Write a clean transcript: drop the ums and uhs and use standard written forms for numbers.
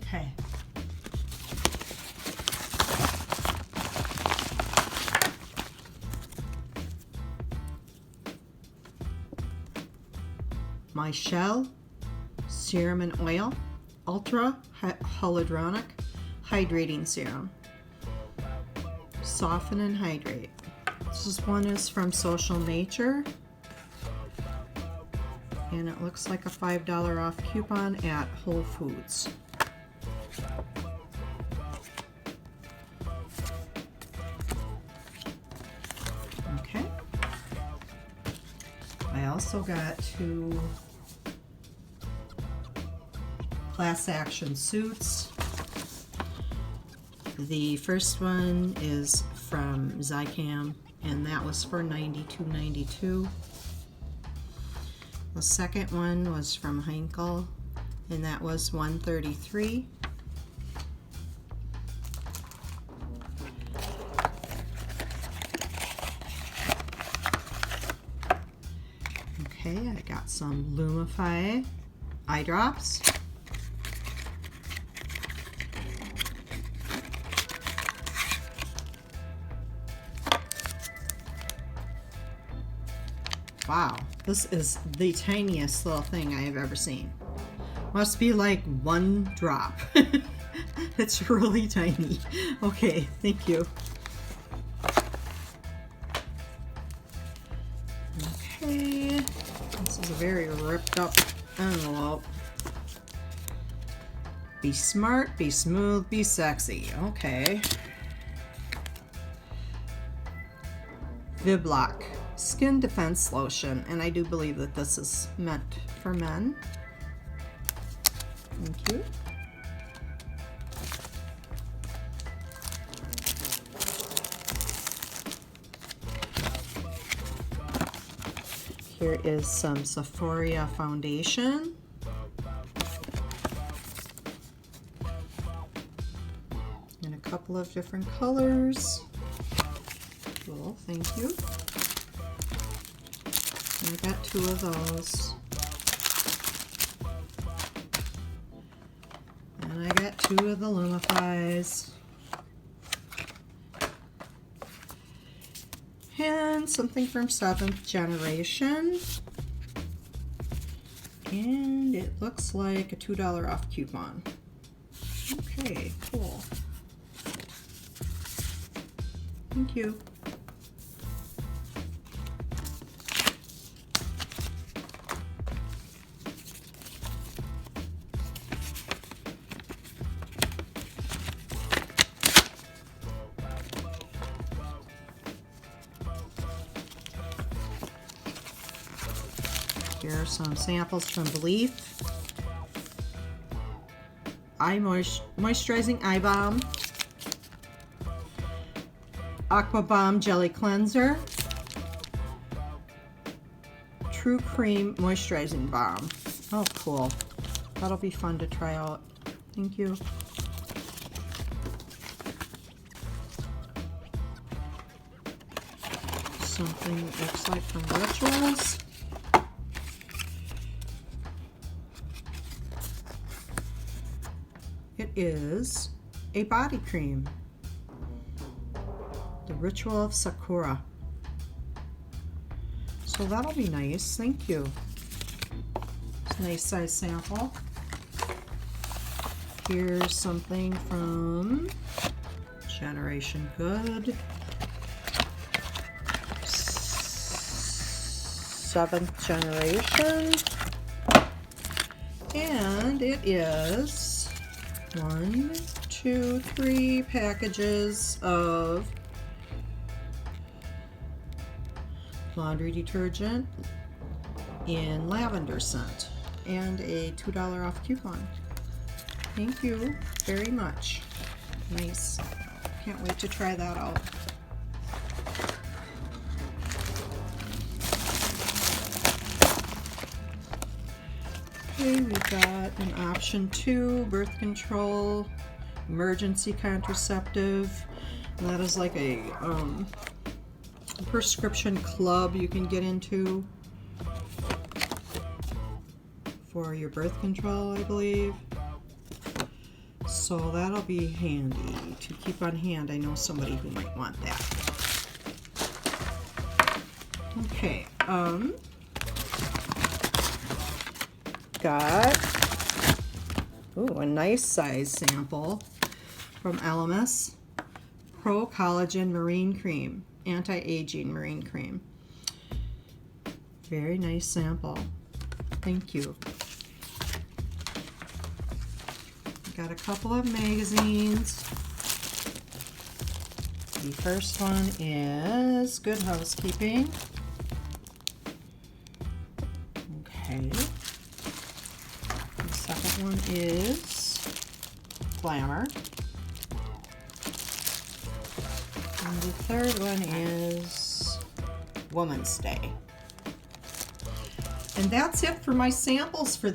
Okay. My Shell Serum and Oil Ultra Hyaluronic Hydrating Serum. Soften and hydrate. This one is from Social Nature, and it looks like a $5 off coupon at Whole Foods. Okay. I also got 2 Class Action suits. The first one is from Zycam, and that was for $92.92. The second one was from Henkel, and that was $133. Okay, I got some Lumify eye drops. Wow, this is the tiniest little thing I have ever seen. Must be like 1 drop. It's really tiny. Okay, thank you. Okay, this is a very ripped up envelope. Be smart, be smooth, be sexy. Okay. Viblock Skin Defense Lotion, and I do believe that this is meant for men. Thank you. Here is some Sephora foundation. In a couple of different colors. Cool, thank you. I got 2 of those. And I got 2 of the Lumifies. And something from 7th Generation. And it looks like a $2 off coupon. Okay, cool. Thank you. Here are some samples from Belief. Moisturizing Eye Balm. Aqua Bomb Jelly Cleanser. True Cream Moisturizing Balm. Oh, cool. That'll be fun to try out. Thank you. Something that looks like from Rituals. It is a body cream. The Ritual of Sakura. So that'll be nice. Thank you. It's a nice size sample. Here's something from Generation Good. 7th Generation. And it is 1, 2, 3 packages of laundry detergent in lavender scent and a $2 off coupon. Thank you very much. Nice. Can't wait to try that out. Okay, we got an option 2, birth control, emergency contraceptive. And that is like a prescription club you can get into for your birth control, I believe. So that'll be handy to keep on hand. I know somebody who might want that. Okay, got a nice size sample from LMS. Pro Collagen Marine Cream, Anti-Aging Marine Cream. Very nice sample. Thank you. Got a couple of magazines. The first one is Good Housekeeping. Okay. The second one is Glamour. And the third one is Woman's Day. And that's it for my samples for